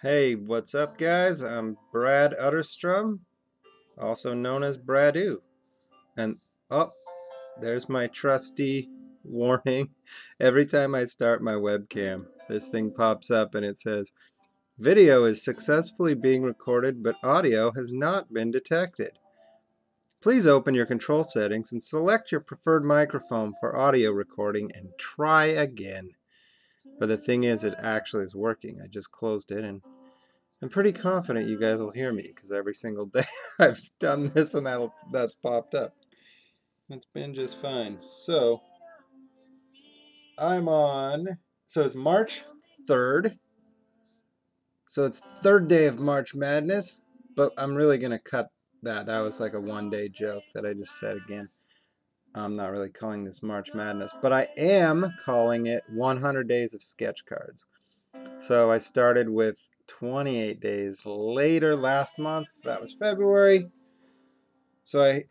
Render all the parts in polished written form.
Hey, what's up, guys? I'm Brad Utterstrom, also known as Bradu. And oh, there's my trusty warning. Every time I start my webcam, this thing pops up and it says, "Video is successfully being recorded, but audio has not been detected. Please open your control settings and select your preferred microphone for audio recording and try again." But the thing is, it actually is working. I just closed it and I'm pretty confident you guys will hear me because every single day I've done this and that's popped up. It's been just fine. So I'm on, so it's March 3rd. So it's third day of March Madness, but I'm really going to cut that. That was like a one-day joke that I just said again. I'm not really calling this March Madness, but I am calling it 100 Days of Sketch Cards. So I started with 28 days later last month. That was February. So I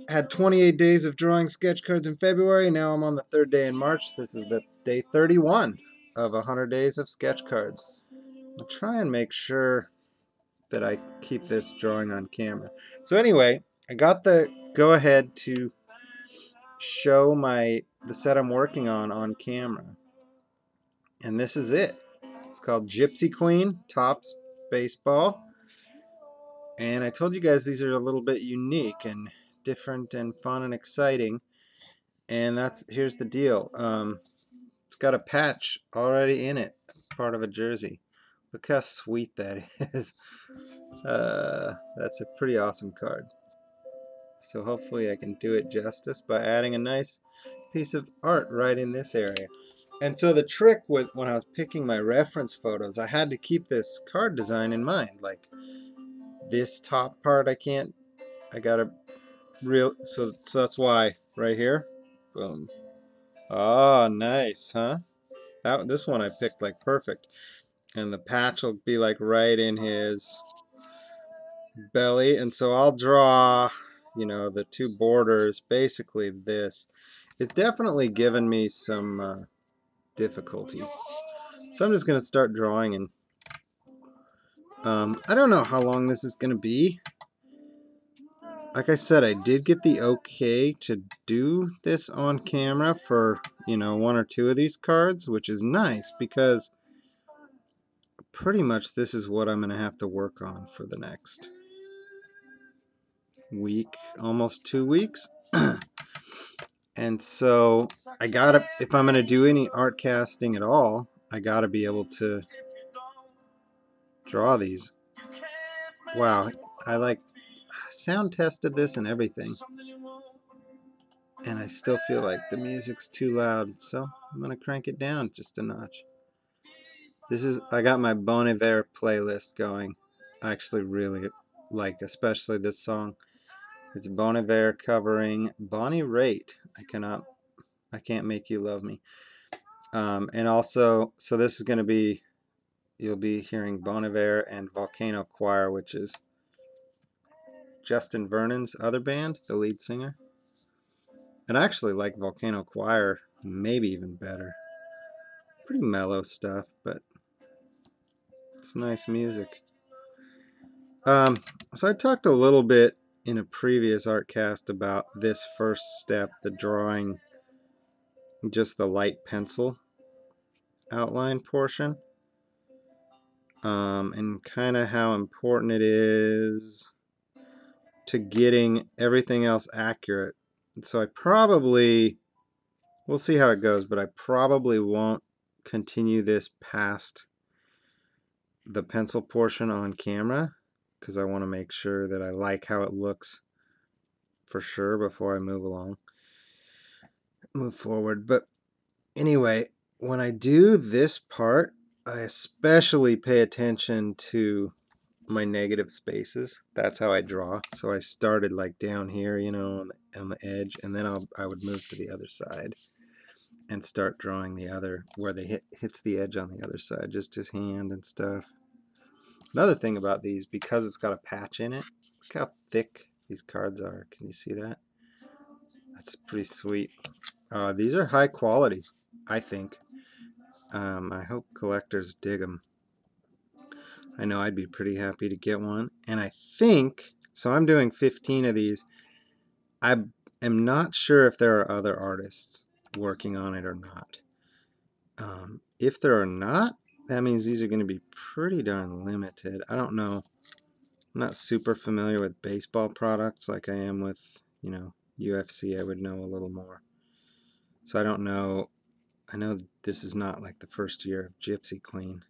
had 28 days of drawing sketch cards in February. Now I'm on the third day in March. This is the day 31 of 100 days of sketch cards. I'll try and make sure that I keep this drawing on camera. So anyway, I got the go ahead to show the set I'm working on camera. And this is it. It's called Gypsy Queen Topps Baseball. And I told you guys these are a little bit unique and different and fun and exciting. And here's the deal. It's got a patch already in it, part of a jersey. Look how sweet that is. That's a pretty awesome card. So hopefully I can do it justice by adding a nice piece of art right in this area. And so the trick with when I was picking my reference photos, I had to keep this card design in mind. Like this top part, I gotta so that's why right here, boom. Oh, nice, huh? This one I picked like perfect. And the patch will be like right in his belly. And so I'll draw, the two borders, basically this. It's definitely given me some difficulty. So I'm just going to start drawing and I don't know how long this is going to be. Like I said, I did get the okay to do this on camera for, one or two of these cards, which is nice because pretty much this is what I'm going to have to work on for the next week, almost 2 weeks. And so if I'm going to do any art casting at all, I gotta be able to draw these. Wow, I like sound tested this and everything. And I still feel like the music's too loud, so I'm going to crank it down just a notch. I got my Bon Iver playlist going. I actually really like, especially this song. It's Bon Iver covering Bonnie Raitt. I Can't Make You Love Me. And also, so this is going to be, you'll be hearing Bon Iver and Volcano Choir, which is Justin Vernon's other band, the lead singer. And I actually like Volcano Choir maybe even better. Pretty mellow stuff, but it's nice music. So I talked a little bit in a previous Artcast about this first step, the drawing just the light pencil outline portion, and kind of how important it is to getting everything else accurate. So we'll see how it goes, but I probably won't continue this past the pencil portion on camera because I want to make sure that I like how it looks for sure before I move forward. But anyway, when I do this part, I especially pay attention to my negative spaces. That's how I draw. So I started like down here, on the edge, and then I would move to the other side and start drawing the other where they hits the edge on the other side, just his hand and stuff. Another thing about these, because it's got a patch in it, look how thick these cards are. Can you see that? That's pretty sweet. These are high quality, I think. I hope collectors dig them. I know I'd be pretty happy to get one. And I think, so I'm doing 15 of these. I am not sure if there are other artists working on it or not. If there are not, that means these are going to be pretty darn limited. I don't know. I'm not super familiar with baseball products like I am with, UFC. I would know a little more. So I don't know. I know this is not like the first year of Gypsy Queen.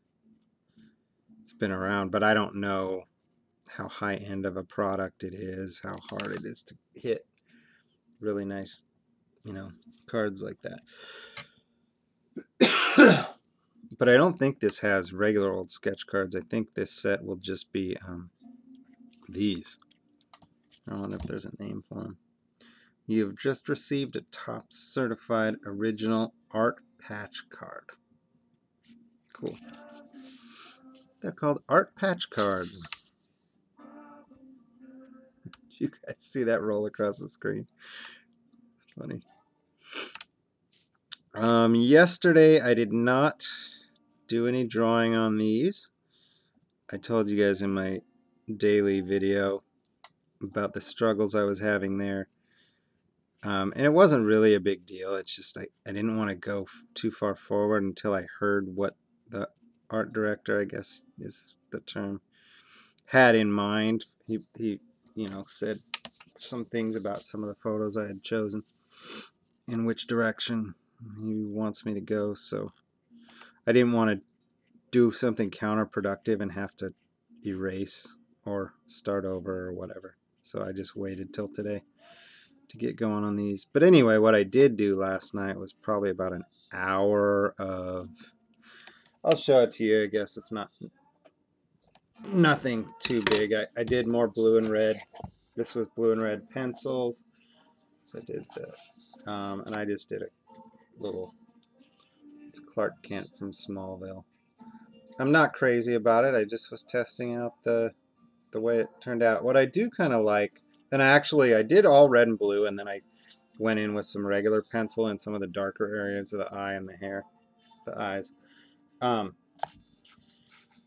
It's been around, but I don't know how high end of a product it is, how hard it is to hit really nice, cards like that. But I don't think this has regular old sketch cards. I think this set will just be these. I wonder if there's a name for them. You've just received a top certified original art patch card. Cool. They're called art patch cards. You guys see that roll across the screen? It's funny. Yesterday I did not do any drawing on these. I told you guys in my daily video about the struggles I was having there. And it wasn't really a big deal. It's just I didn't want to go too far forward until I heard what the art director, I guess is the term, had in mind. He said some things about some of the photos I had chosen, in which direction he wants me to go. So I didn't want to do something counterproductive and have to erase or start over or whatever. So I just waited till today to get going on these. But anyway, what I did do last night was probably about an hour of, I'll show it to you. I guess it's nothing too big. I did more blue and red. This was blue and red pencils. So I did that. And I just did a little, it's Clark Kent from Smallville. I'm not crazy about it. I just was testing out the way it turned out. What I do kind of like, and I did all red and blue, and then I went in with some regular pencil in some of the darker areas of the eye and the hair, the eyes.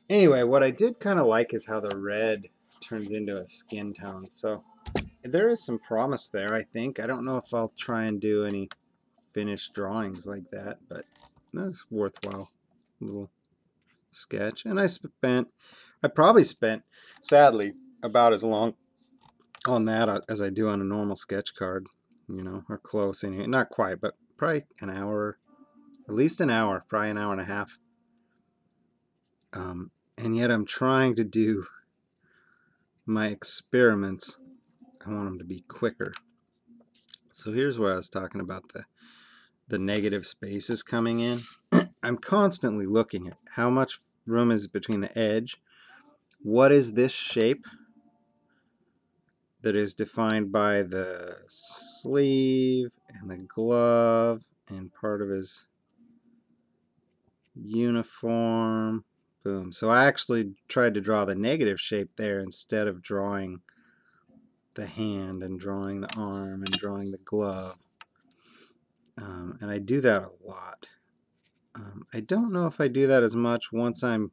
Anyway, what I did kind of like is how the red turns into a skin tone. So there is some promise there, I think. I don't know if I'll try and do any finished drawings like that, but that's worthwhile little sketch. And I probably spent, sadly, about as long on that as I do on a normal sketch card, or close anyway. Not quite, but probably an hour, at least an hour, probably an hour and a half. And yet I'm trying to do my experiments. I want them to be quicker. So here's where I was talking about the negative spaces coming in. I'm constantly looking at how much room is between the edge. What is this shape that is defined by the sleeve and the glove and part of his uniform? Boom. So I actually tried to draw the negative shape there instead of drawing the hand and drawing the arm and drawing the glove. And I do that a lot. I don't know if I do that as much once I'm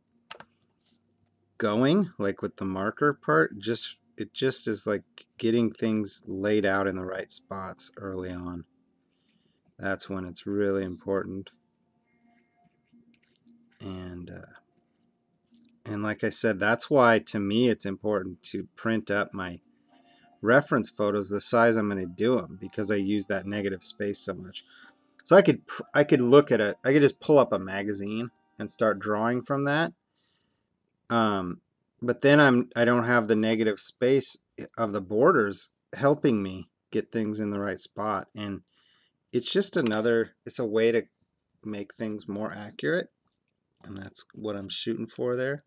going, like with the marker part. It just is like getting things laid out in the right spots early on. That's when it's really important. And like I said, that's why to me it's important to print up my reference photos the size I'm going to do them, because I use that negative space so much. So I could look at it. I could just pull up a magazine and start drawing from that. But then I don't have the negative space of the borders helping me get things in the right spot. And it's just it's a way to make things more accurate. And that's what I'm shooting for there.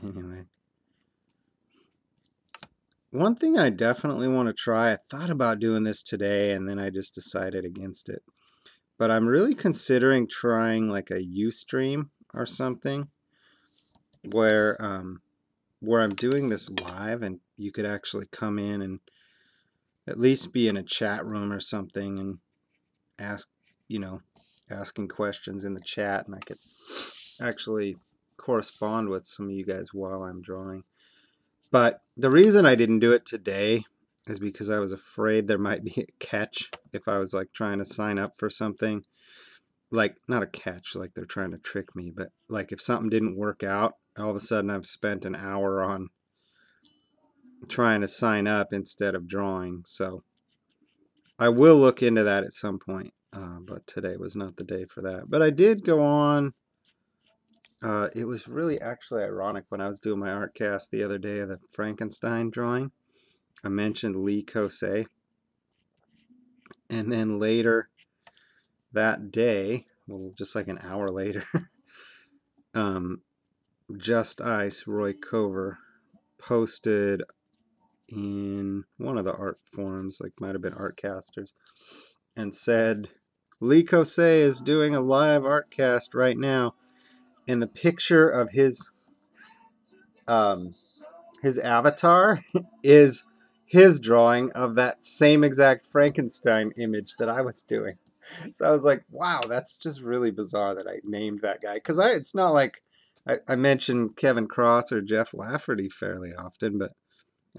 Anyway. One thing I definitely want to try, I thought about doing this today and then I just decided against it. But I'm really considering trying like a Ustream or something where I'm doing this live and you could actually come in and at least be in a chat room or something and ask, asking questions in the chat, and I could actually correspond with some of you guys while I'm drawing. But the reason I didn't do it today is because I was afraid there might be a catch if I was like trying to sign up for something. Like, not a catch, like they're trying to trick me, but like if something didn't work out, all of a sudden I've spent an hour on trying to sign up instead of drawing. So I will look into that at some point, but today was not the day for that. But I did go on. It was really actually ironic when I was doing my artcast the other day of the Frankenstein drawing. I mentioned Lee Kosei, and then later that day, well, just like an hour later, Just Ice Roy Cover posted in one of the art forums, like might have been Artcasters, and said Lee Kosei is doing a live Artcast right now, and the picture of his avatar is his drawing of that same exact Frankenstein image that I was doing. So I was like, wow, that's just really bizarre that I named that guy. Because it's not like I mention Kevin Cross or Jeff Lafferty fairly often, but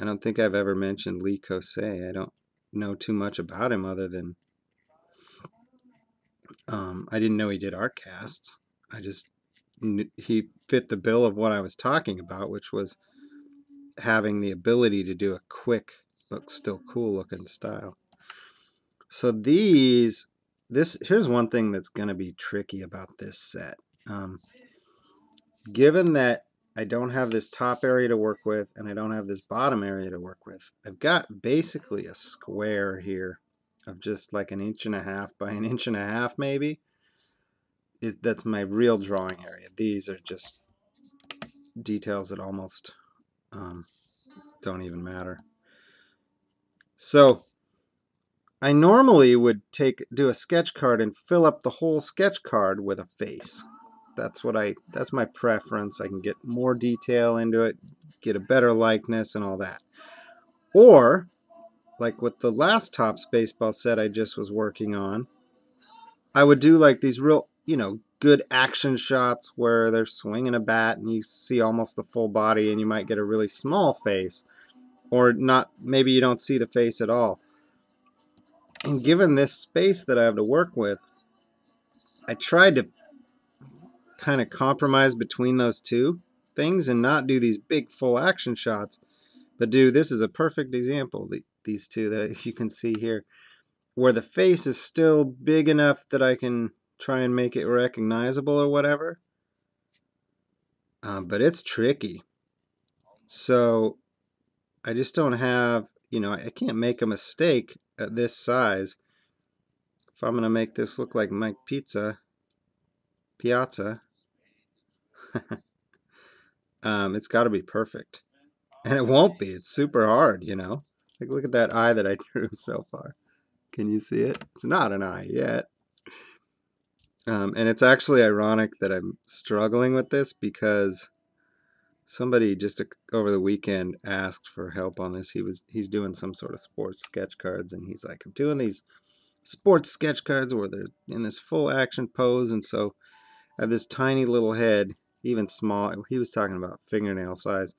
I don't think I've ever mentioned Lee Kosei. I don't know too much about him other than I didn't know he did art casts. I just he fit the bill of what I was talking about, which was having the ability to do a quick but still cool looking style. So here's one thing that's going to be tricky about this set. Given that I don't have this top area to work with and I don't have this bottom area to work with, I've got basically a square here of just like 1.5 by 1.5 inches maybe. That's my real drawing area. These are just details that almost don't even matter. So I normally would do a sketch card and fill up the whole sketch card with a face. That's my preference. I can get more detail into it, get a better likeness and all that. Or, like with the last Topps baseball set I just was working on, I would do like these real, good action shots where they're swinging a bat and you see almost the full body and you might get a really small face, or not, maybe you don't see the face at all. And given this space that I have to work with, I tried to kind of compromise between those two things and not do these big full action shots, but this is a perfect example, these two that you can see here, where the face is still big enough that I can try and make it recognizable or whatever, but it's tricky. So I just don't have, I can't make a mistake at this size. If I'm going to make this look like Mike Piazza, it's got to be perfect. And it won't be. It's super hard, Like, look at that eye that I drew so far. Can you see it? It's not an eye yet. And it's actually ironic that I'm struggling with this because somebody just over the weekend asked for help on this. He's doing some sort of sports sketch cards, and he's like, I'm doing these sports sketch cards where they're in this full action pose, and so I have this tiny little head, even small. He was talking about fingernail size,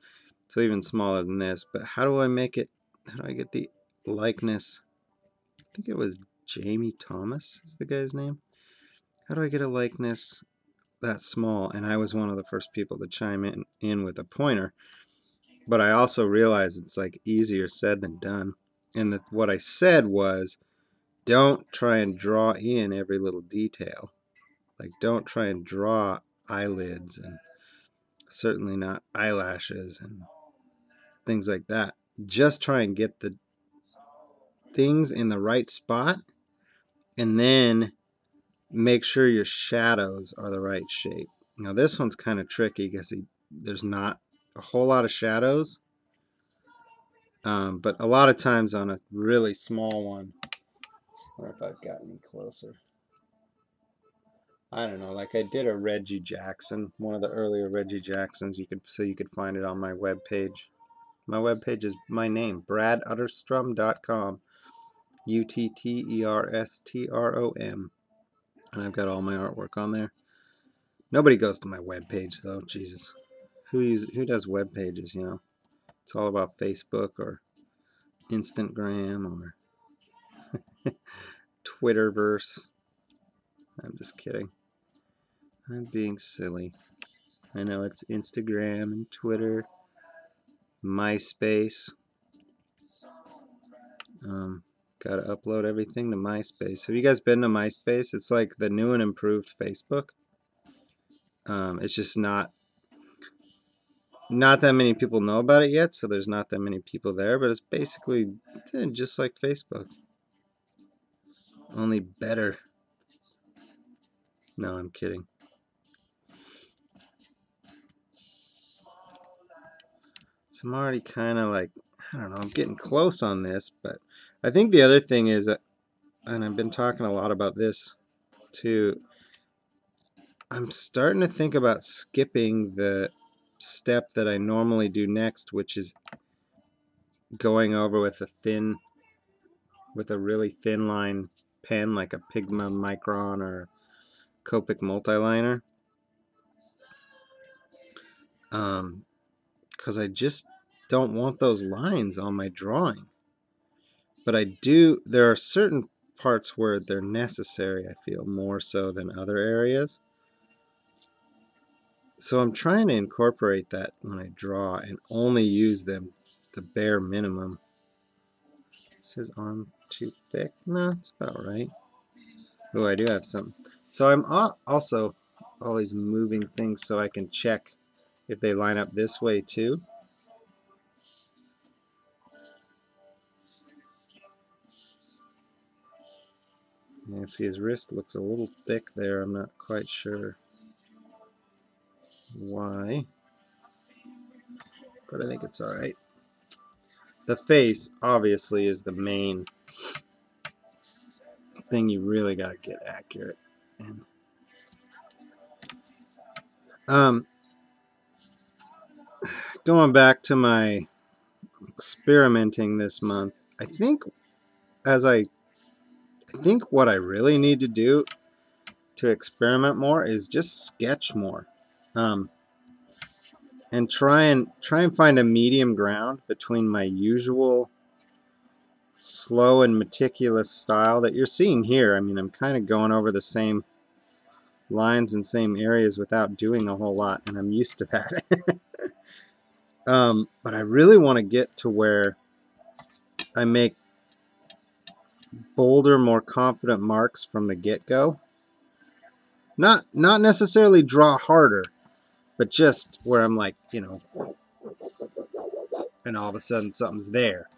so even smaller than this. But how do I make it? How do I get the likeness? I think it was Jamie Thomas is the guy's name. How do I get a likeness that small? And I was one of the first people to chime in with a pointer. But I also realized it's like easier said than done. And what I said was, don't try and draw in every little detail. Like, don't try and draw eyelids and certainly not eyelashes and things like that. Just try and get the things in the right spot, and then make sure your shadows are the right shape. Now this one's kind of tricky because there's not a whole lot of shadows, but a lot of times on a really small one, I wonder if I've got any closer. I don't know, like I did a Reggie Jackson, one of the earlier Reggie Jacksons. You could find it on my webpage. My webpage is my name, bradutterstrom.com, UTTERSTROM. And I've got all my artwork on there. Nobody goes to my webpage though. Jesus, who does web pages? You know, it's all about Facebook or Instagram or Twitterverse. I'm just kidding. I'm being silly. I know it's Instagram and Twitter, MySpace. Got to upload everything to MySpace. Have you guys been to MySpace? It's like the new and improved Facebook. It's just not that many people know about it yet, so there's not that many people there. But it's basically just like Facebook, only better. No, I'm kidding. So I'm already kind of like, I don't know, I'm getting close on this, but I think the other thing is, and I've been talking a lot about this too, I'm starting to think about skipping the step that I normally do next, which is going over with a really thin line pen, like a Pigma Micron or Copic multiliner. Because I just don't want those lines on my drawing. But there are certain parts where they're necessary, I feel, more so than other areas. So I'm trying to incorporate that when I draw and only use them the bare minimum. Is his arm too thick? No, it's about right. Oh, I do have something. So I'm also always moving things so I can check if they line up this way too. You see his wrist looks a little thick there. I'm not quite sure why, but I think it's all right. The face obviously is the main thing you really got to get accurate in. Going back to my experimenting this month, I think what I really need to do to experiment more is just sketch more, and try and find a medium ground between my usual slow and meticulous style that you're seeing here. I mean, I'm kind of going over the same lines and same areas without doing a whole lot, and I'm used to that. But I really want to get to where I make bolder, more confident marks from the get-go. Not necessarily draw harder, but just where I'm like, you know, and all of a sudden something's there.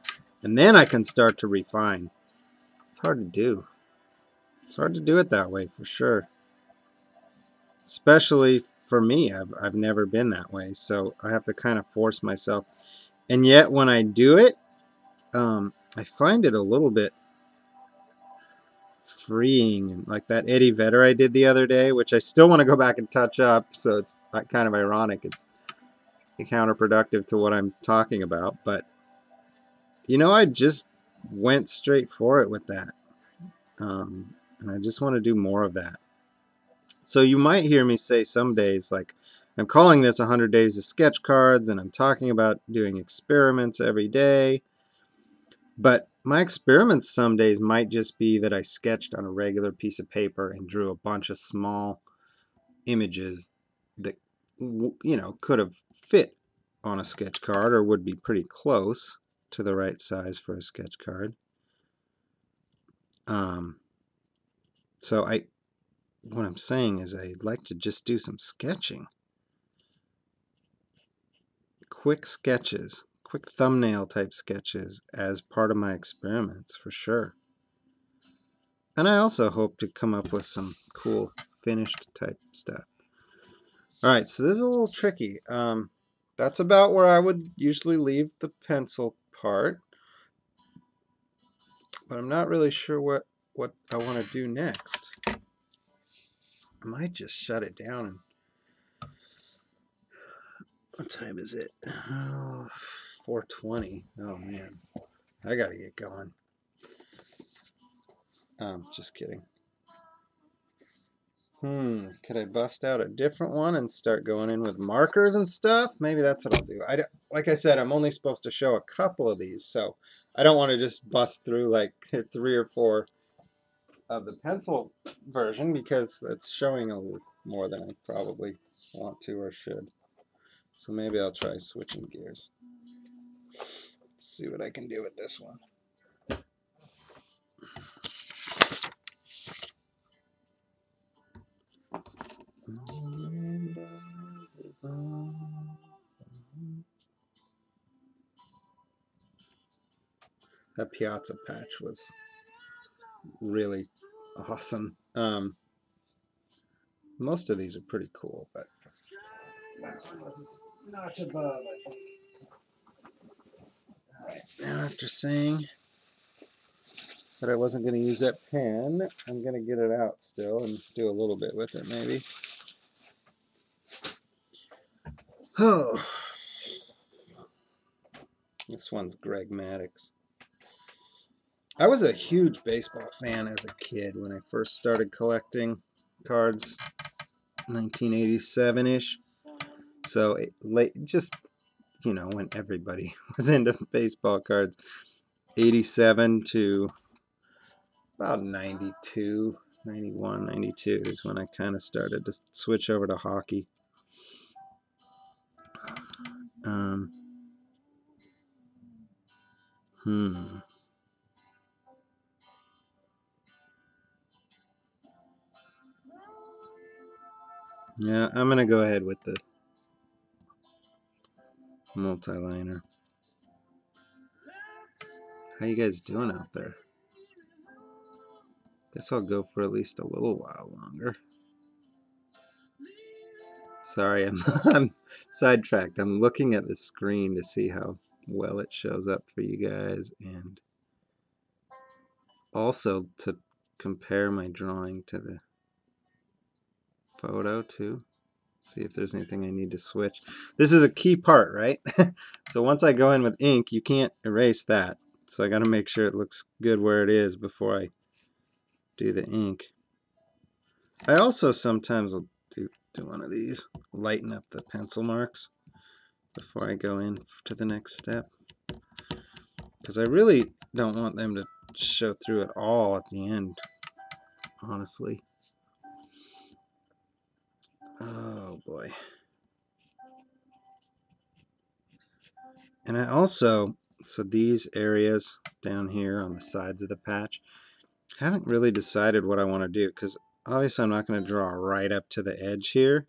And then I can start to refine. It's hard to do. It's hard to do it that way for sure. Especially for me, I've never been that way, so I have to kind of force myself. And yet when I do it, I find it a little bit freeing, and like that Eddie Vedder I did the other day, which I still want to go back and touch up, so it's kind of ironic. It's counterproductive to what I'm talking about, but you know, I just went straight for it with that, and I just want to do more of that. So you might hear me say some days, like, I'm calling this 100 Days of Sketch Cards, and I'm talking about doing experiments every day. But my experiments some days might just be that I sketched on a regular piece of paper and drew a bunch of small images that, you know, could have fit on a sketch card or would be pretty close to the right size for a sketch card. So what I'm saying is I'd like to just do some sketching. Quick sketches, quick thumbnail type sketches as part of my experiments for sure. And I also hope to come up with some cool finished type stuff. Alright, so this is a little tricky. That's about where I would usually leave the pencil part. But I'm not really sure what I want to do next. I might just shut it down. And what time is it? Oh, 4:20. Oh man, I gotta get going. Just kidding. Could I bust out a different one and start going in with markers and stuff? Maybe that's what I'll do. Like I said, I'm only supposed to show a couple of these, so I don't want to just bust through like 3 or 4 of the pencil version because it's showing a little more than I probably want to or should. So maybe I'll try switching gears. Let's see what I can do with this one. That Piazza patch was really awesome. Most of these are pretty cool, but that one was a notch above, I think. Alright, now after saying that I wasn't going to use that pen, I'm going to get it out still and do a little bit with it maybe. Oh, this one's Greg Maddux. I was a huge baseball fan as a kid when I first started collecting cards, 1987-ish. So just, you know, when everybody was into baseball cards, 87 to about 92, 91, 92 is when I kind of started to switch over to hockey. Yeah, I'm going to go ahead with the multi-liner. How you guys doing out there? Guess I'll go for at least a little while longer. Sorry, I'm sidetracked. I'm looking at the screen to see how well it shows up for you guys, and also to compare my drawing to the photo too. See if there's anything I need to switch. This is a key part, right? So once I go in with ink, you can't erase that. So I got to make sure it looks good where it is before I do the ink. I also sometimes will do one of these, lighten up the pencil marks before I go in to the next step, because I really don't want them to show through at all at the end, honestly. Oh boy. And I also, so these areas down here on the sides of the patch, haven't really decided what I want to do, because obviously I'm not going to draw right up to the edge here.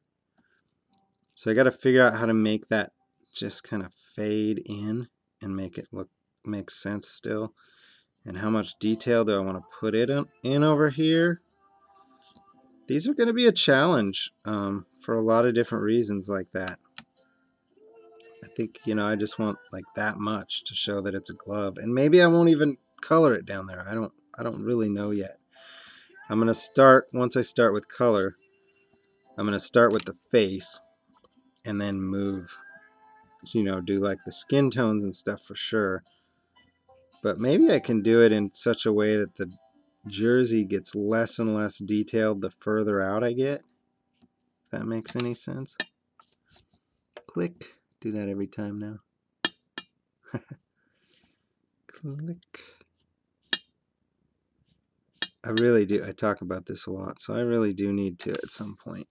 So I got to figure out how to make that just kind of fade in and make it make sense still. And how much detail do I want to put it in over here? These are going to be a challenge for a lot of different reasons like that. I think, you know, I just want like that much to show that it's a glove. And maybe I won't even color it down there. I don't really know yet. I'm going to start, once I start with color, I'm going to start with the face and then move, you know, do like the skin tones and stuff for sure. But maybe I can do it in such a way that the jersey gets less and less detailed the further out I get. If that makes any sense. Click. Do that every time now. Click. I really do. I talk about this a lot, so I really do need to at some point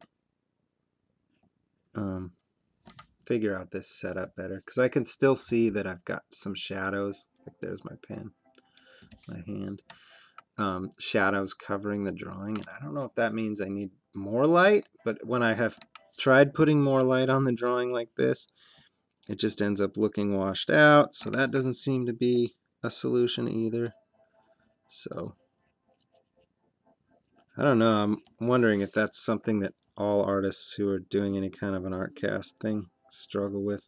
figure out this setup better, because I can still see that I've got some shadows. Like there's my pen, my hand. Shadows covering the drawing, and I don't know if that means I need more light, but when I have tried putting more light on the drawing like this, it just ends up looking washed out, so that doesn't seem to be a solution either. So I don't know, I'm wondering if that's something that all artists who are doing any kind of an artcast thing struggle with.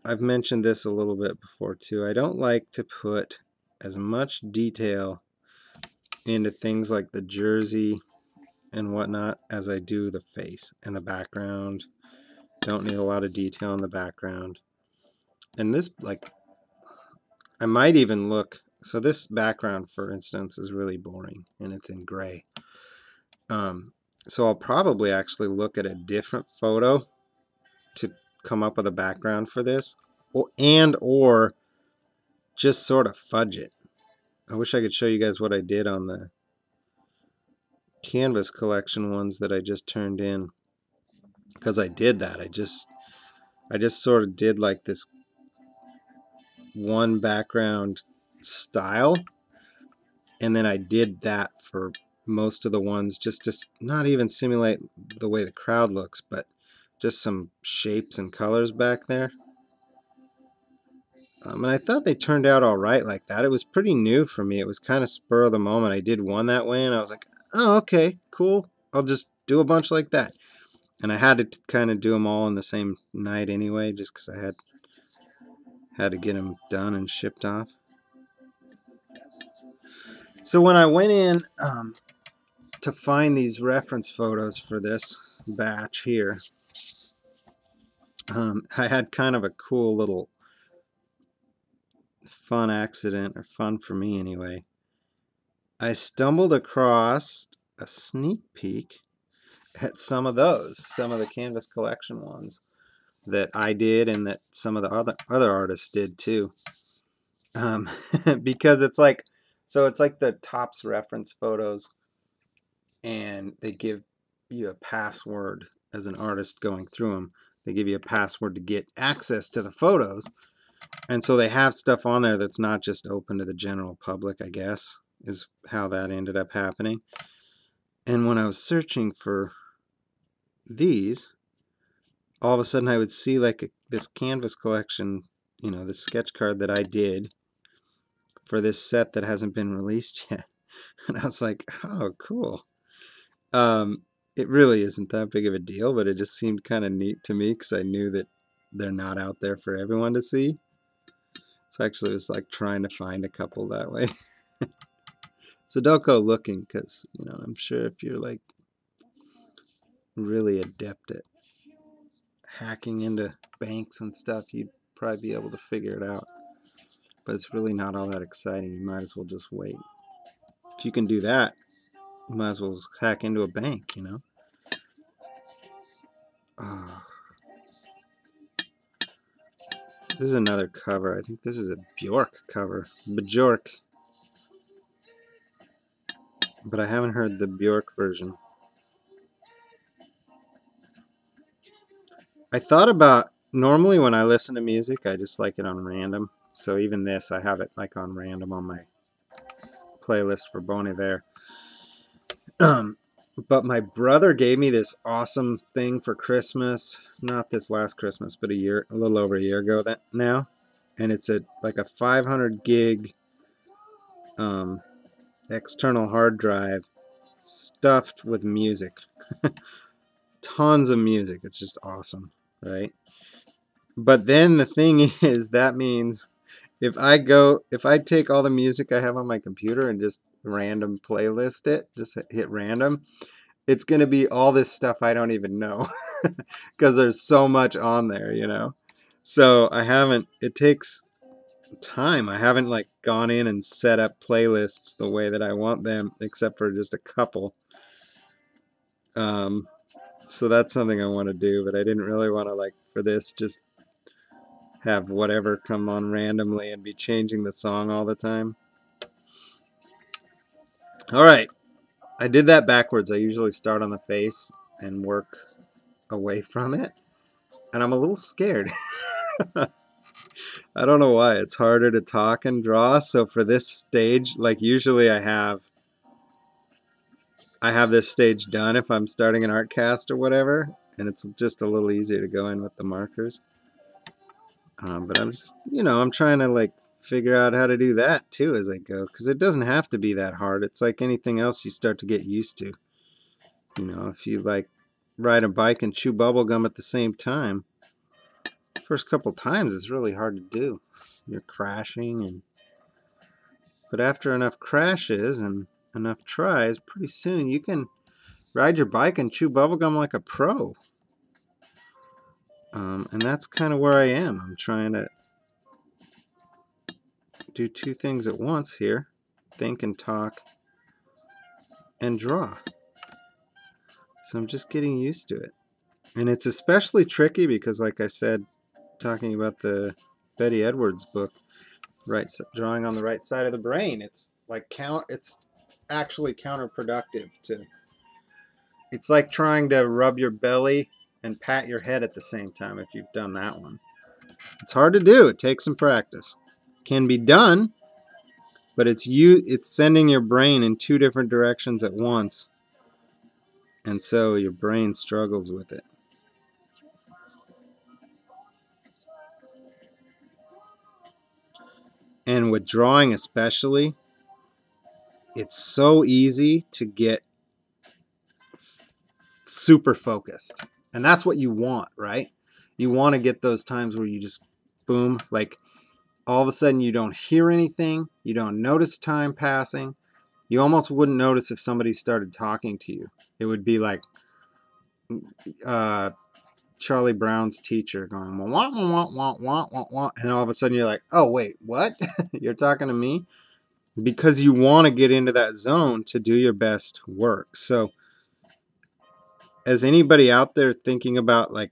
I've mentioned this a little bit before too, I don't like to put as much detail into things like the jersey and whatnot as I do the face and the background. Don't need a lot of detail in the background. And this, like, I might even look So this background, for instance, is really boring, and it's in gray. So I'll probably actually look at a different photo to come up with a background for this, or just sort of fudge it. I wish I could show you guys what I did on the canvas collection ones that I just turned in, because I did that. I just sort of did like this one background style, and then I did that for most of the ones, just to not even simulate the way the crowd looks, but just some shapes and colors back there. And I thought they turned out all right like that. It was pretty new for me. It was kind of spur of the moment. I did one that way, and I was like, oh, okay, cool. I'll just do a bunch like that. And I had to kind of do them all in the same night anyway, just because I had to get them done and shipped off. So when I went in to find these reference photos for this batch here, I had kind of a cool little fun accident, or fun for me anyway. I stumbled across a sneak peek at some of the Canvas collection ones that I did, and that some of the other artists did too. Because it's like the Topps reference photos, and they give you a password as an artist going through them. They give you a password to get access to the photos, and so they have stuff on there that's not just open to the general public, I guess, is how that ended up happening. And when I was searching for these, all of a sudden I would see like this Canvas collection, the sketch card that I did for this set that hasn't been released yet. And I was like, oh, cool. It really isn't that big of a deal, but it just seemed kind of neat to me because I knew that they're not out there for everyone to see. So actually it was like trying to find a couple that way. So don't go looking, because, I'm sure if you're like really adept at hacking into banks and stuff, you'd probably be able to figure it out. But it's really not all that exciting. You might as well just wait. If you can do that, you might as well just hack into a bank, Oh, this is another cover. I think this is a Bjork cover. Bjork. But I haven't heard the Bjork version. I thought about, normally when I listen to music, I just like it on random. So even this, I have it like on random on my playlist for Bon Iver. But my brother gave me this awesome thing for Christmas. Not this last Christmas, but a little over a year ago now. And it's like a 500 gig external hard drive stuffed with music. Tons of music. It's just awesome, right? But then the thing is, that means if I take all the music I have on my computer and just random playlist it, just hit random, it's going to be all this stuff I don't even know, because there's so much on there, So it takes time. I haven't like gone in and set up playlists the way that I want them, except for just a couple. So that's something I want to do, but I didn't really want to, like, for this, just have whatever come on randomly and be changing the song all the time. Alright, I did that backwards. I usually start on the face and work away from it, and I'm a little scared. I don't know why. It's harder to talk and draw, so for this stage, like, usually I have this stage done if I'm starting an artcast or whatever, and it's just a little easier to go in with the markers. But I'm just, I'm trying to like figure out how to do that too as I go, because it doesn't have to be that hard. It's like anything else you start to get used to. If you like ride a bike and chew bubble gum at the same time, first couple times it's really hard to do. You're crashing, but after enough crashes and enough tries, pretty soon you can ride your bike and chew bubble gum like a pro. And that's kind of where I am. I'm trying to do two things at once here. Think and talk and draw. So I'm just getting used to it. And it's especially tricky because, like I said, talking about the Betty Edwards book, drawing on the right side of the brain, it's like it's actually counterproductive to. It's like trying to rub your belly and pat your head at the same time if you've done that one. It's hard to do. It takes some practice. Can be done, but it's sending your brain in two different directions at once. And so your brain struggles with it. And with drawing especially, it's so easy to get super focused. And that's what you want, right? You want to get those times where you just, boom, like all of a sudden you don't hear anything, you don't notice time passing. You almost wouldn't notice if somebody started talking to you. It would be like Charlie Brown's teacher going, wah, wah, wah, wah, wah, wah, wah, and all of a sudden you're like, oh, wait, what? You're talking to me? Because you want to get into that zone to do your best work. So as anybody out there thinking about like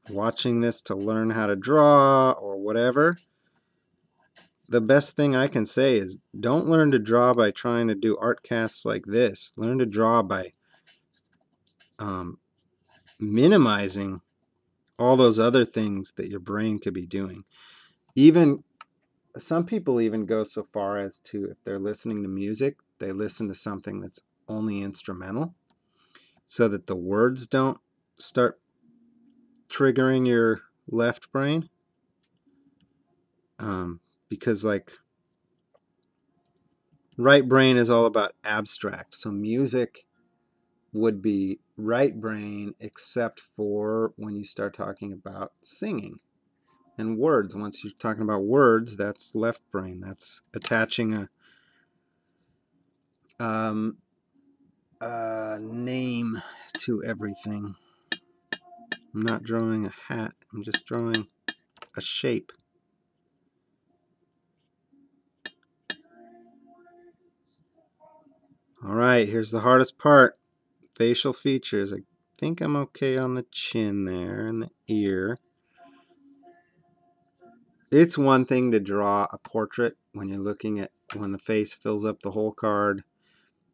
watching this to learn how to draw or whatever, the best thing I can say is don't learn to draw by trying to do art casts like this. Learn to draw by minimizing all those other things that your brain could be doing. Even some people even go so far as to, if they're listening to music, they listen to something that's only instrumental so that the words don't start triggering your left brain. Because like right brain is all about abstract. So music would be right brain except for when you start talking about singing. And words, once you're talking about words, that's left brain. That's attaching a name to everything. I'm not drawing a hat. I'm just drawing a shape. All right, here's the hardest part. Facial features. I think I'm okay on the chin there and the ear. It's one thing to draw a portrait when you're looking at when the face fills up the whole card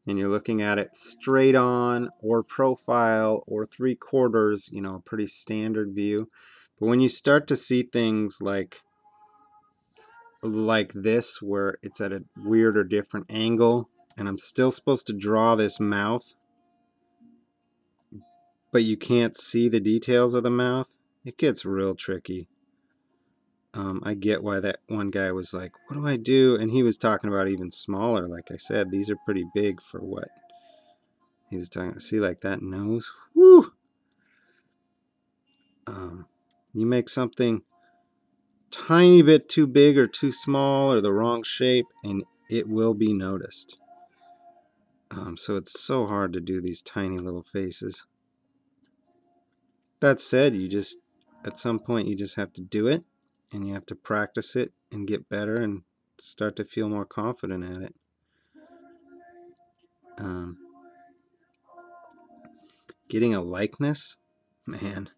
and you're looking at it straight on or profile or 3/4, you know, a pretty standard view. But when you start to see things like this where it's at a weird or different angle and I'm still supposed to draw this mouth, but you can't see the details of the mouth, it gets real tricky. I get why that one guy was like, what do I do? And he was talking about even smaller. Like I said, these are pretty big for what he was talking. See, like that nose? Woo! You make something tiny bit too big or too small or the wrong shape, and it will be noticed. So it's so hard to do these tiny little faces. That said, you just, at some point, you just have to do it, and you have to practice it and get better and start to feel more confident at it. Getting a likeness, man,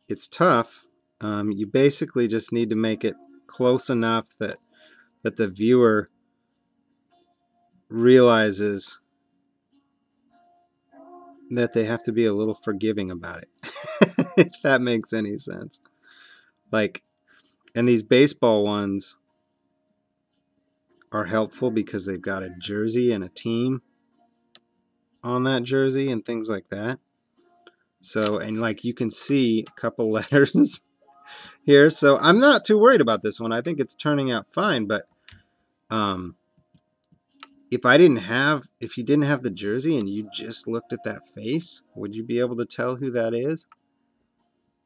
it's tough. You basically just need to make it close enough that the viewer realizes that they have to be a little forgiving about it, if that makes any sense. Like, and these baseball ones are helpful because they've got a jersey and a team on that jersey and things like that. So, and like you can see a couple letters here. So I'm not too worried about this one. I think it's turning out fine. But if you didn't have the jersey and you just looked at that face, would you be able to tell who that is?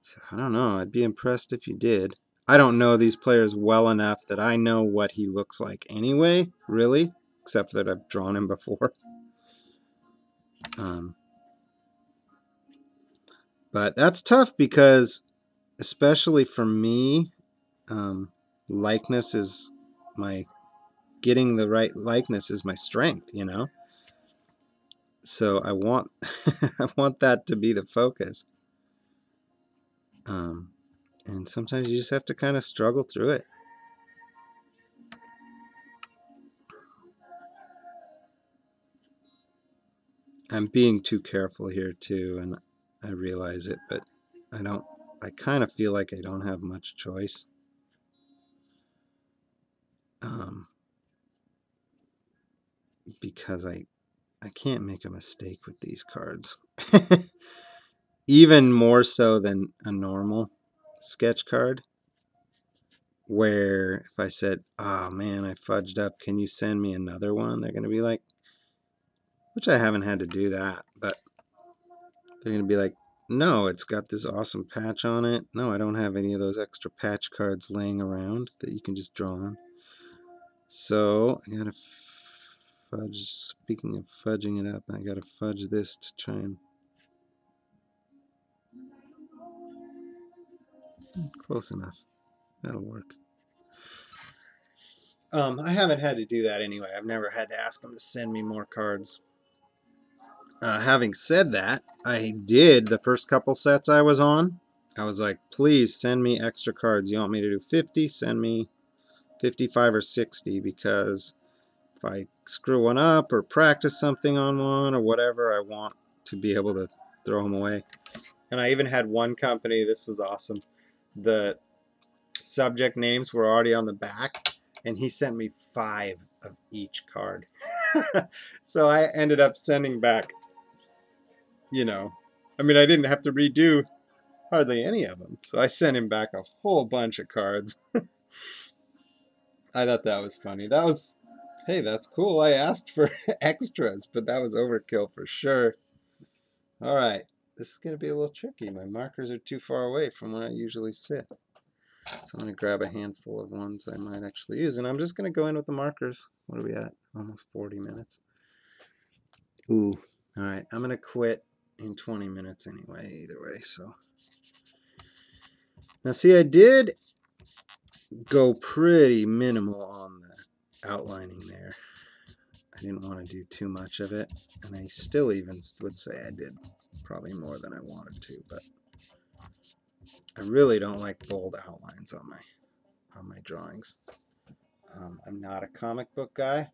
So, I don't know. I'd be impressed if you did. I don't know these players well enough that I know what he looks like anyway, really, except that I've drawn him before. But that's tough because, especially for me, likeness is my getting the right likeness is my strength, you know? So I want I want that to be the focus. And sometimes you just have to kind of struggle through it. I'm being too careful here too, and I realize it, but I kind of feel like I don't have much choice. Um, because I can't make a mistake with these cards. Even more so than a normal sketch card, where if I said, oh man, I fudged up, can you send me another one? They're going to be like, which I haven't had to do that, but they're going to be like, no, it's got this awesome patch on it. No, I don't have any of those extra patch cards laying around that you can just draw on. So I got to fudge, speaking of fudging it up, I got to fudge this to try and close enough. That'll work. I haven't had to do that anyway. I've never had to ask them to send me more cards. Having said that, I did the first couple sets I was on. I was like, please send me extra cards. You want me to do 50? Send me 55 or 60, because if I screw one up or practice something on one or whatever, I want to be able to throw them away. And I even had one company, this was awesome, the subject names were already on the back, and he sent me 5 of each card. So I ended up sending back, you know, I mean, I didn't have to redo hardly any of them. So I sent him back a whole bunch of cards. I thought that was funny. That was, hey, that's cool. I asked for extras, but that was overkill for sure. All right, this is going to be a little tricky. My markers are too far away from where I usually sit. So I'm going to grab a handful of ones I might actually use, and I'm just going to go in with the markers. What are we at? Almost 40 minutes. Ooh, all right. I'm going to quit in 20 minutes anyway, either way. So now, see, I did go pretty minimal on the outlining there. I didn't want to do too much of it, and I still even would say I did probably more than I wanted to, but I really don't like bold outlines on my drawings. I'm not a comic book guy.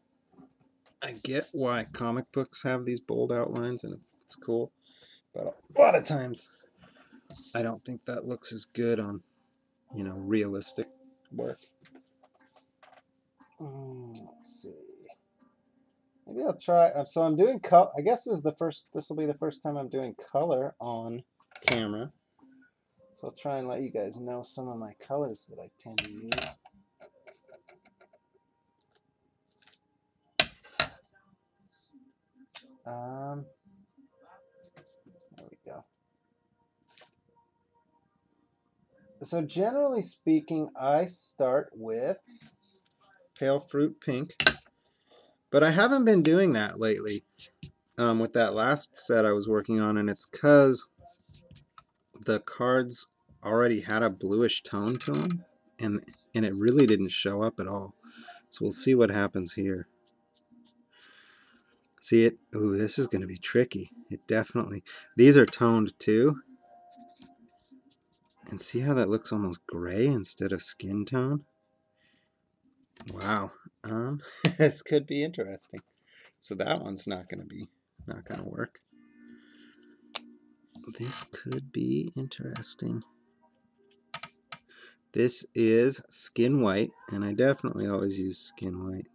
I get why comic books have these bold outlines, and it's cool, but a lot of times I don't think that looks as good on, you know, realistic work. Let's see. Maybe I'll try. So I'm doing color. I guess this will be the first time I'm doing color on camera. So I'll try and let you guys know some of my colors that I tend to use. There we go. So generally speaking, I start with pale fruit pink, but I haven't been doing that lately with that last set I was working on, and it's because the cards already had a bluish tone to them, and it really didn't show up at all. So we'll see what happens here. See it? Ooh, this is going to be tricky. It definitely, these are toned too. And see how that looks almost gray instead of skin tone? Wow. This could be interesting. So that one's not going to work. This could be interesting. This is skin white, and I definitely always use skin white.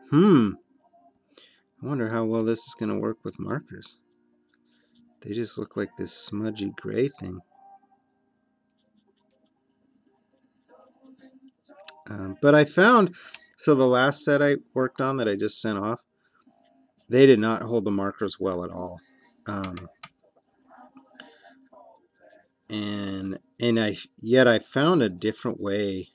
I wonder how well this is going to work with markers. They just look like this smudgy gray thing. But I found, so the last set I worked on that I just sent off, they did not hold the markers well at all. Yet I found a different way,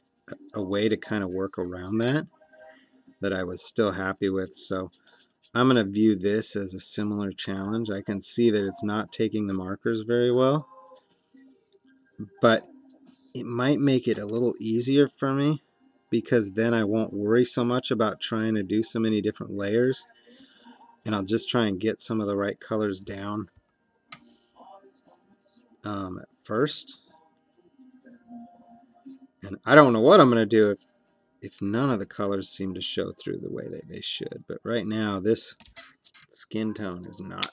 a way to kind of work around that I was still happy with. So I'm going to view this as a similar challenge. I can see that it's not taking the markers very well, but it might make it a little easier for me, because then I won't worry so much about trying to do so many different layers, and I'll just try and get some of the right colors down at first. And I don't know what I'm going to do if none of the colors seem to show through the way that they should. But right now, this skin tone is not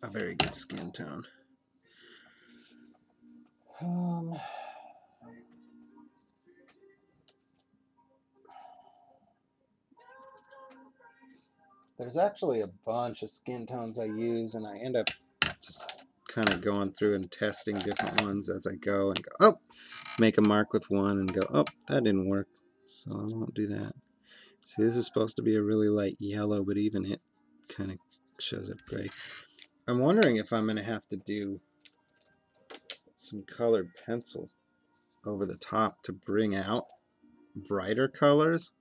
a very good skin tone. There's actually a bunch of skin tones I use, and I end up just kind of going through and testing different ones as I go and go, oh, make a mark with one and go, oh, that didn't work, so I won't do that. See, this is supposed to be a really light yellow, but even it kind of shows up gray. I'm wondering if I'm going to have to do some colored pencil over the top to bring out brighter colors.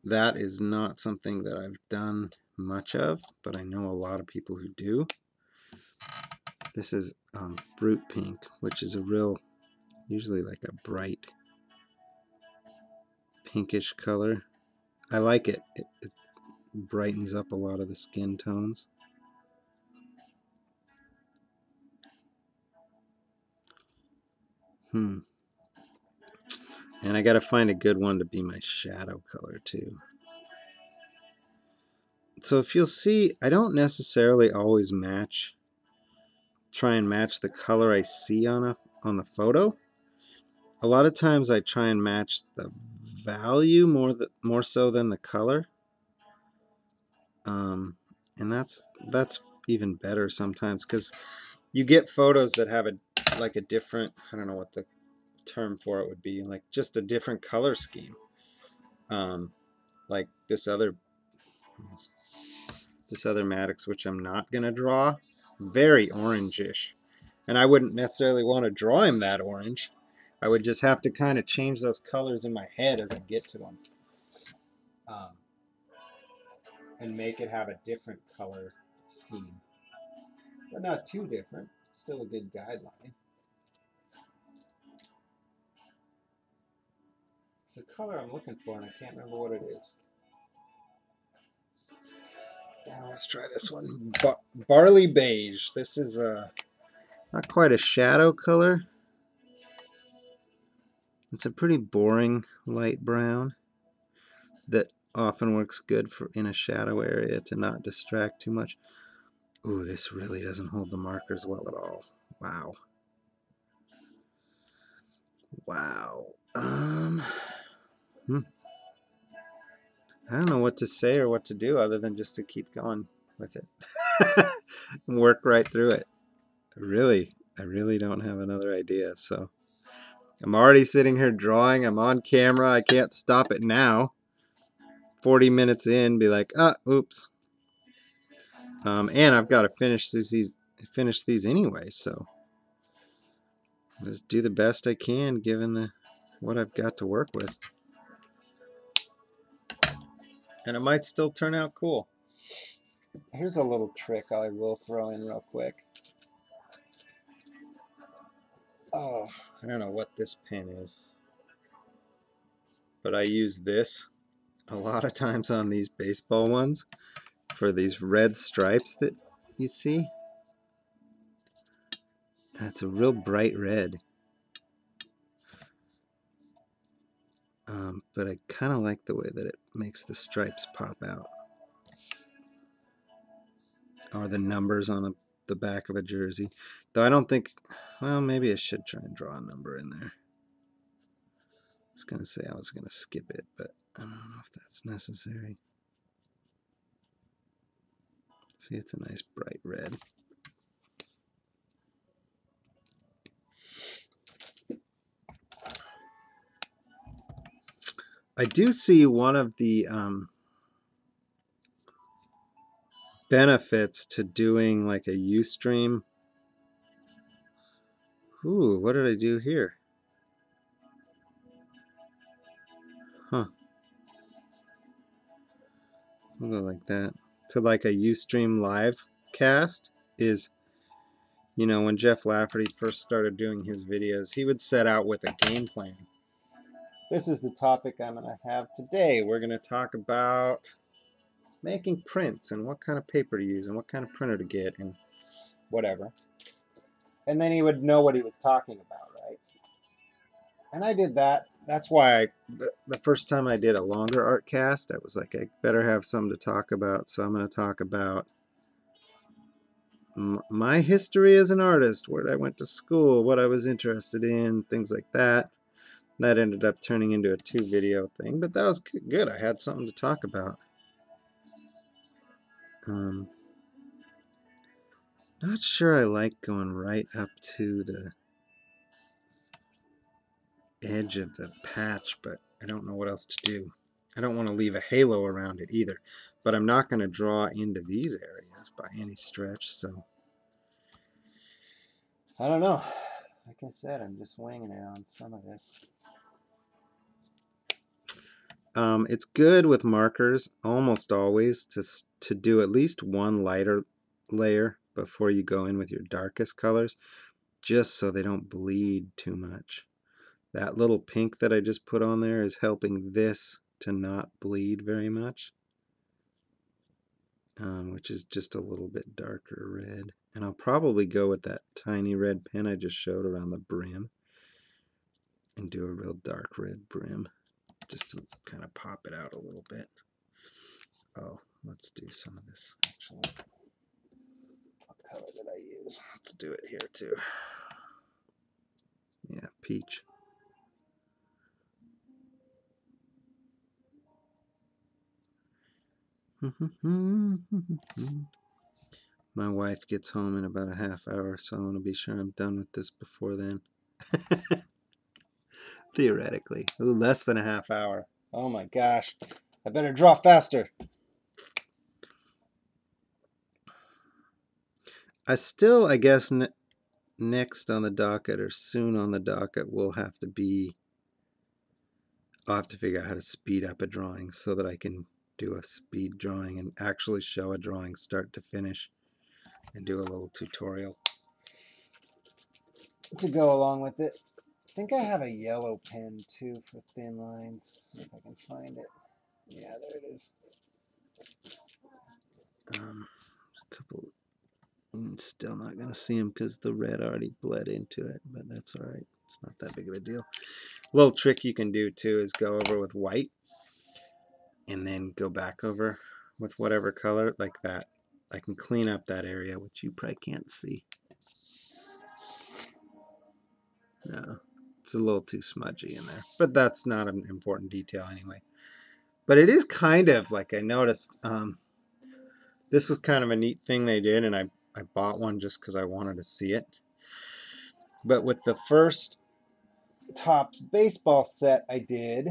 That is not something that I've done much of, but I know a lot of people who do. This is fruit pink, which is a real, usually like a bright pinkish color. I like it. It brightens up a lot of the skin tones. And I gotta find a good one to be my shadow color too. So if you'll see, I don't necessarily always try and match the color I see on the photo. A lot of times I try and match the value more so than the color. And that's even better sometimes, because you get photos that have a different, I don't know what the term for it would be, like just a different color scheme. Like this other Maddox, which I'm not gonna draw, very orangish, and I wouldn't necessarily want to draw him that orange. I would just have to kind of change those colors in my head as I get to them, and make it have a different color scheme, but not too different. Still a good guideline. It's a color I'm looking for, and I can't remember what it is. Now let's try this one. Barley beige. This is not quite a shadow color. It's a pretty boring light brown that often works good in a shadow area to not distract too much. Ooh, this really doesn't hold the markers well at all. Wow. Wow. I don't know what to say or what to do other than just to keep going with it. And work right through it. I really don't have another idea. So I'm already sitting here drawing. I'm on camera. I can't stop it now. 40 minutes in, be like, oops. And I've got to finish these anyway. So just do the best I can given what I've got to work with. And it might still turn out cool. Here's a little trick I will throw in real quick. Oh, I don't know what this pen is, but I use this a lot of times on these baseball ones for these red stripes that you see. It's a real bright red. But I kind of like the way that it makes the stripes pop out. Or the numbers on the back of a jersey. Though I don't think, well, maybe I should try and draw a number in there. I was going to say I was going to skip it, but I don't know if that's necessary. See, it's a nice bright red. I do see one of the benefits to doing like a Ustream. Ooh, what did I do here? Huh. I'll go like that. To like a Ustream live cast is You know, when Jeff Lafferty first started doing his videos, he would set out with a game plan. This is the topic I'm going to have today. We're going to talk about making prints and what kind of paper to use and what kind of printer to get and whatever. And then he would know what he was talking about, right? And I did that. That's why the first time I did a longer artcast, I was like, I better have something to talk about. So I'm going to talk about my history as an artist, where I went to school, what I was interested in, things like that. That ended up turning into a 2-video thing, but that was good. I had something to talk about. Not sure I like going right up to the edge of the patch, but I don't know what else to do. I don't want to leave a halo around it either, but I'm not going to draw into these areas by any stretch, so I don't know. Like I said, I'm just winging it on some of this. It's good with markers almost always to do at least one lighter layer before you go in with your darkest colors, just so they don't bleed too much. That little pink that I just put on there is helping this to not bleed very much, which is just a little bit darker red. And I'll probably go with that tiny red pen I just showed around the brim and do a real dark red brim just to kind of pop it out a little bit. Oh, let's do some of this actually. What color did I use? Let's do it here too. Yeah, peach. My wife gets home in about a half hour, so I want to be sure I'm done with this before then. Theoretically. Ooh, less than a half hour. Oh my gosh. I better draw faster. I guess, next on the docket or soon on the docket will have to be, I'll have to figure out how to speed up a drawing so that I can do a speed drawing and actually show a drawing start to finish and do a little tutorial to go along with it. I think I have a yellow pen too for thin lines. See if I can find it. Yeah, there it is. A couple. Still not going to see them because the red already bled into it, but that's all right. It's not that big of a deal. A little trick you can do too is go over with white and then go back over with whatever color like that. I can clean up that area, which you probably can't see. No, it's a little too smudgy in there, but that's not an important detail anyway. But it is kind of like I noticed, this was kind of a neat thing they did, and I bought one just because I wanted to see it. But with the first Topps baseball set I did,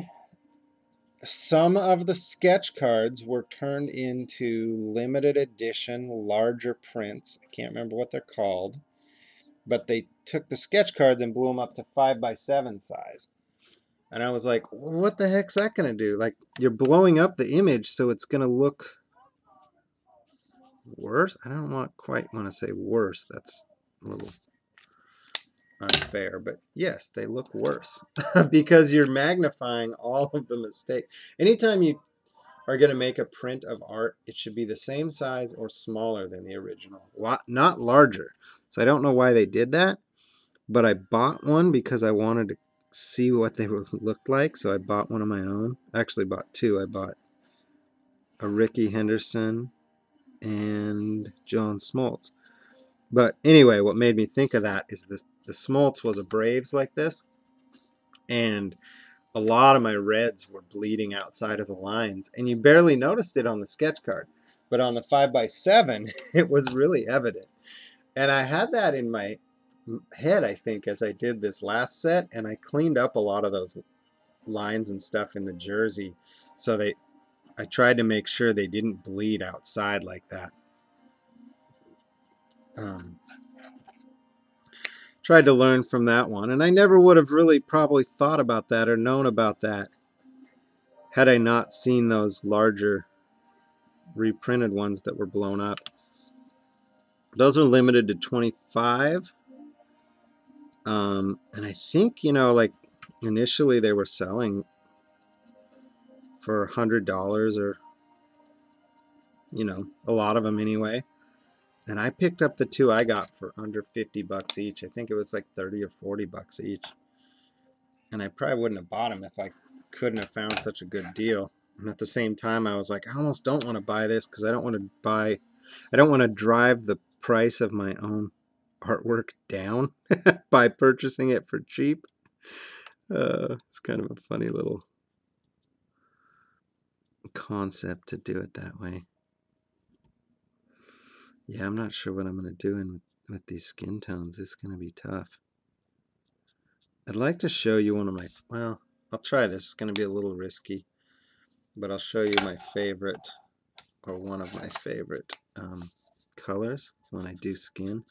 some of the sketch cards were turned into limited edition larger prints. I can't remember what they're called, but they took the sketch cards and blew them up to 5x7 size. And I was like, what the heck's that going to do? Like, you're blowing up the image so it's going to look worse. I don't quite want to say worse. That's a little unfair, but yes, they look worse because you're magnifying all of the mistakes. Anytime you are going to make a print of art, it should be the same size or smaller than the original, not larger. So I don't know why they did that, but I bought one because I wanted to see what they looked like. So I bought one of my own. I actually bought two. I bought a Ricky Henderson and John Smoltz. But anyway, what made me think of that is the Smoltz was a Braves like this, and a lot of my reds were bleeding outside of the lines, and you barely noticed it on the sketch card, but on the 5x7 it was really evident. And I had that in my head, I think, as I did this last set, and I cleaned up a lot of those lines and stuff in the jersey, so I tried to make sure they didn't bleed outside like that. Tried to learn from that one, and I never would have really probably thought about that or known about that had I not seen those larger reprinted ones that were blown up. Those are limited to 25. And I think, like initially they were selling for $100 or, a lot of them anyway. And I picked up the two I got for under $50 each. I think it was like 30 or $40 each. And I probably wouldn't have bought them if I couldn't have found such a good deal. And at the same time, I was like, I almost don't want to buy this because I don't want to drive the price of my own artwork down by purchasing it for cheap. It's kind of a funny little concept to do it that way. Yeah, I'm not sure what I'm going to do with these skin tones. It's going to be tough. I'd like to show you one of my, well, I'll try this. It's going to be a little risky, but I'll show you my favorite, or one of my favorite colors when I do skin.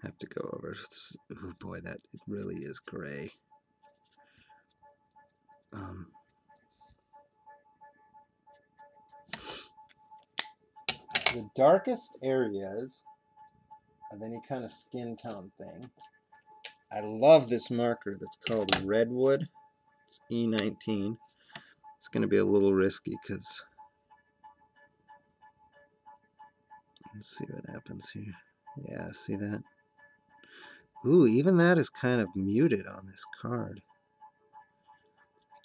I have to go over, oh boy, that it really is gray. The darkest areas of any kind of skin tone thing, I love this marker that's called Redwood. It's E19. It's going to be a little risky because, let's see what happens here. Yeah, see that? Ooh, even that is kind of muted on this card.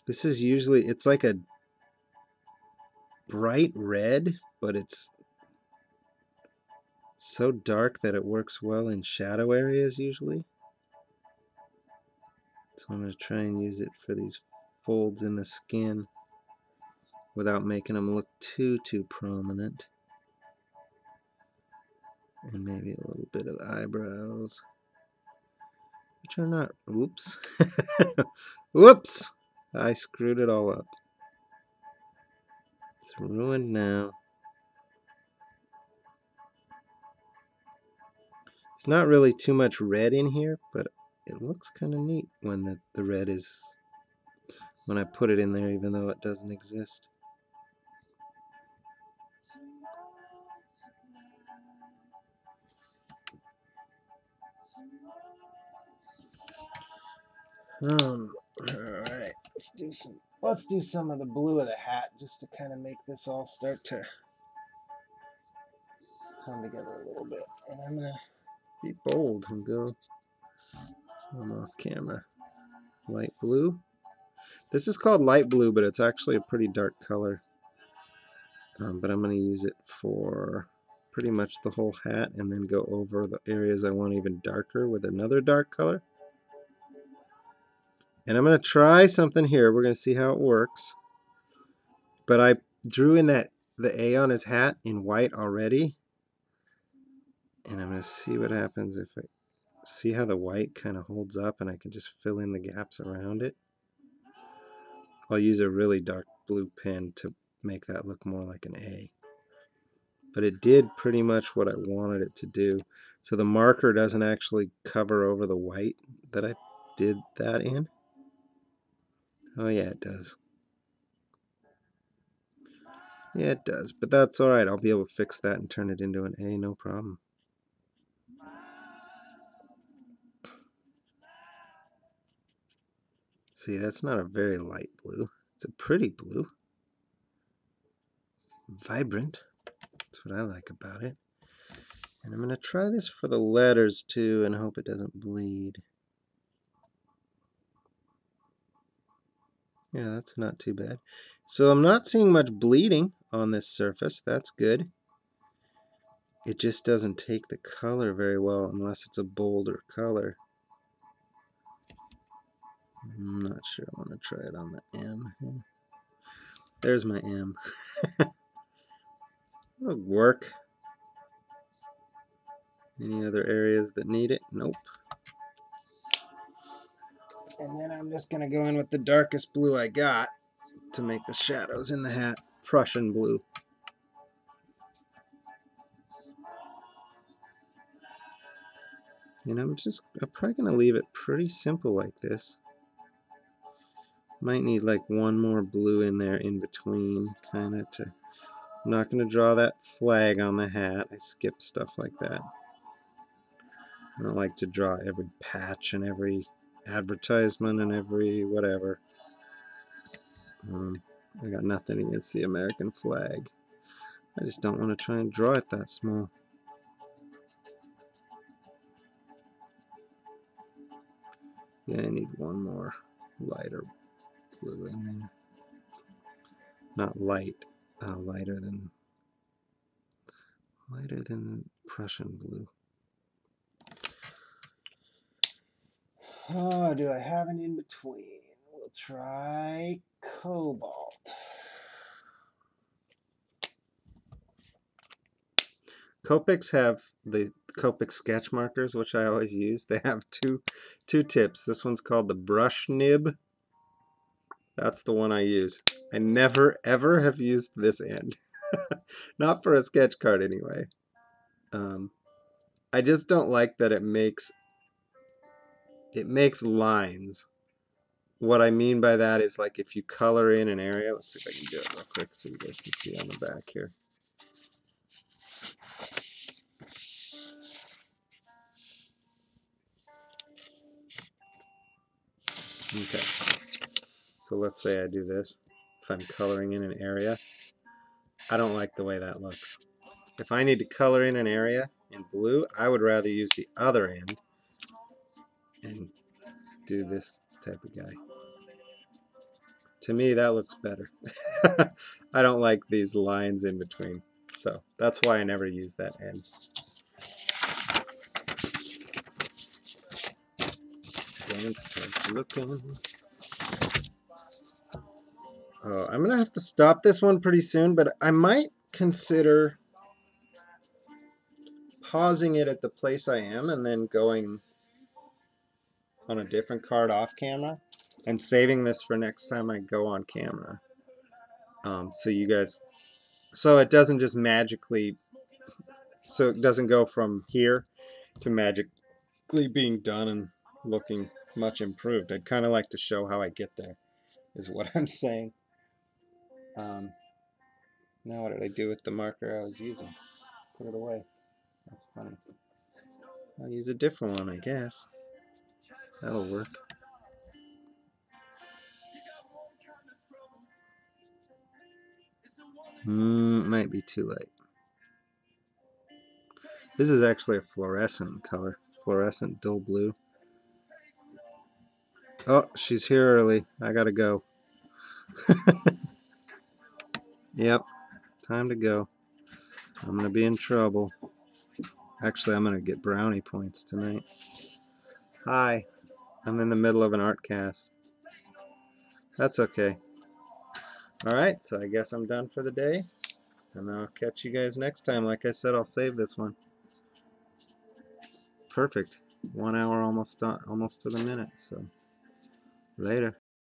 This is usually, it's like a bright red, but it's so dark that it works well in shadow areas usually. So I'm going to try and use it for these folds in the skin without making them look too prominent. And maybe a little bit of eyebrows, which are not, whoops. Whoops! I screwed it all up. It's ruined now. There's not really too much red in here, but it looks kind of neat when the red is, when I put it in there, even though it doesn't exist. Alright, let's do some of the blue of the hat just to kind of make this all start to come together a little bit. And I'm gonna be bold and go, I'm off camera. Light blue. This is called light blue, but it's actually a pretty dark color. But I'm going to use it for pretty much the whole hat and then go over the areas I want even darker with another dark color. And I'm going to try something here. We're going to see how it works. But I drew in the A on his hat in white already. And I'm going to see what happens if I see how the white kind of holds up and I can just fill in the gaps around it. I'll use a really dark blue pen to make that look more like an A. But it did pretty much what I wanted it to do. So the marker doesn't actually cover over the white that I did that in. Oh yeah, it does. Yeah, it does. But that's alright. I'll be able to fix that and turn it into an A, no problem. See, that's not a very light blue. It's a pretty blue. Vibrant. That's what I like about it. And I'm going to try this for the letters too and hope it doesn't bleed. Yeah, that's not too bad. So I'm not seeing much bleeding on this surface. That's good. It just doesn't take the color very well unless it's a bolder color. I'm not sure I want to try it on the M. There's my M. It'll work. Any other areas that need it? Nope. And then I'm just going to go in with the darkest blue I got to make the shadows in the hat. Prussian blue. And I'm probably going to leave it pretty simple like this. Might need like one more blue in there in between, kind of to I'm not going to draw that flag on the hat. I skip stuff like that. I don't like to draw every patch and every advertisement and every whatever. I got nothing against the American flag. I just don't want to try and draw it that small. Yeah, I need one more lighter blue in there. Not light, lighter than Prussian blue. Oh, do I have an in between? We'll try cobalt. Copics have the Copic sketch markers, which I always use. They have two tips. This one's called the brush nib. That's the one I use. I never ever have used this end. Not for a sketch card anyway. I just don't like that it makes lines. What I mean by that is, like, if you color in an area, let's see if I can do it real quick so you guys can see on the back here. Okay, so let's say I do this. If I'm coloring in an area, I don't like the way that looks. If I need to color in an area in blue, I would rather use the other end and do this type of guy. To me, that looks better. I don't like these lines in between, so that's why I never use that end. Oh, I'm gonna have to stop this one pretty soon, but I might consider pausing it at the place I am and then going on a different card off camera and saving this for next time I go on camera. So you guys, so it doesn't just magically, so it doesn't go from here to magically being done and looking much improved. I'd kind of like to show how I get there, is what I'm saying. Now what did I do with the marker I was using? Put it away. That's funny. I'll use a different one, I guess. That'll work. Might be too late. This is actually a fluorescent color. Fluorescent dull blue. Oh, she's here early. I gotta go. Yep, time to go. I'm gonna be in trouble. Actually, I'm gonna get brownie points tonight. Hi, I'm in the middle of an art cast. That's okay. Alright, so I guess I'm done for the day. And I'll catch you guys next time. Like I said, I'll save this one. Perfect. 1 hour almost to the minute, so later.